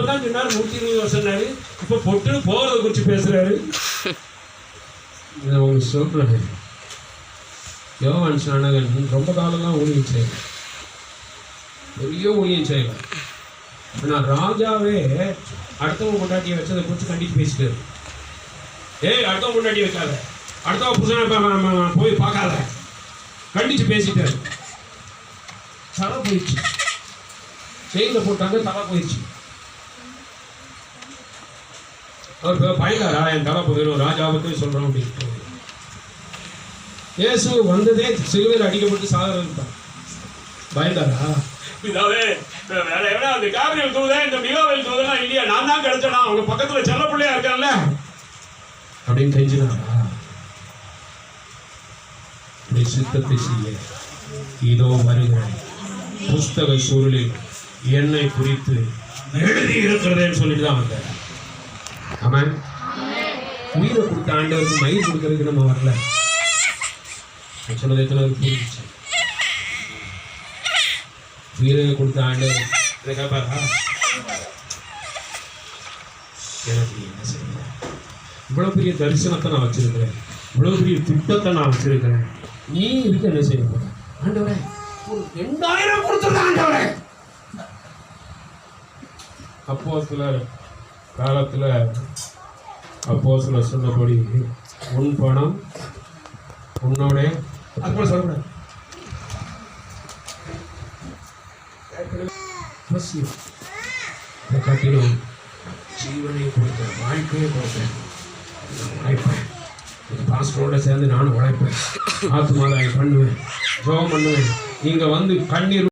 இப்பதான் சொன்னாரு 120 வருஷம்னாரு, இப்ப பொட்டு போறதை குறிச்சு பேசுறாரு. நான் உங்களுக்கு சொல்றேன், யோவான் ஸ்நானகன் ரொம்ப காலம்லாம் ஊழியம் செய்யல, பெரிய ஊழியம் செய்யல. ஆனா ராஜாவே அடுத்தவங்க கொண்டாட்டியை வச்சு அதை குறித்து கண்டித்து பேசிட்டாரு. ஏய், அடுத்தவங்க கொண்டாட்டி வைக்காத, அடுத்தவங்க புருஷனை போய் பார்க்காத, கண்டிச்சு பேசிட்டாரு. தலை போயிடுச்சு, செயல போட்டாங்க, தலை போயிடுச்சு. அவர் பயந்தாரா, என் தலை போயிடும், ராஜாவுக்கு சொல்றோம் அப்படின்னு. இயேசு வந்ததே சிலுவையில் அடிக்கப்பட்டு சாகரம் தான். பயந்தாரா? இதாவே வேற எவ்வளோ அந்த காவிரியல் தூதே, இந்த மிகாவேல் தூதெல்லாம் இல்லையா, நான் தான் கிடைச்சனா, அவங்க பக்கத்துல செல்ல பிள்ளையா இருக்கான்ல அப்படின்னு தெரிஞ்சுனாரா? சித்தத்தை செய்ய இதோ வருகிறேன், புஸ்தக சூழலில் என்னை குறித்து எழுதி இருக்கிறதேன்னு சொல்லிட்டு தான் வந்தார். ஆமாம், உயிரை கொடுத்த ஆண்டவருக்கு மயிர் கொடுக்கறதுக்கு நம்ம வரல. சொன்னது எத்தனை புரிஞ்சிச்சு? உயிரை கொடுத்த ஆண்டவர் கேட்பாரா, எனக்கு என்ன செய்ய, இவ்வளவு பெரிய தரிசனத்தை நான் வச்சிருக்கிறேன், இவ்வளவு பெரிய திட்டத்தை நான் வச்சிருக்கிறேன், நீ இதுக்கு என்ன செய்ய போற? ஆண்டவரே, ஒரு 2000 கொடுத்துருந்த ஆண்டவரே. அப்போஸ்தலர் காலத்துல அப்போஸ்தலர் சொன்னபடி உன் பணம் உன்னோட, அது கூட சொல்லக்கூடாது, காட்டிலும் ஜீவனை கொடுத்த வாழ்க்கையை கொடுத்தேன், உழைப்பேன், பாஸ்டரோட சேர்ந்து நானும் உழைப்பேன், ஆத்மாதாயம் பண்ணுவேன், ஜெபம் பண்ணுவேன். இங்க வந்து கண்ணீர்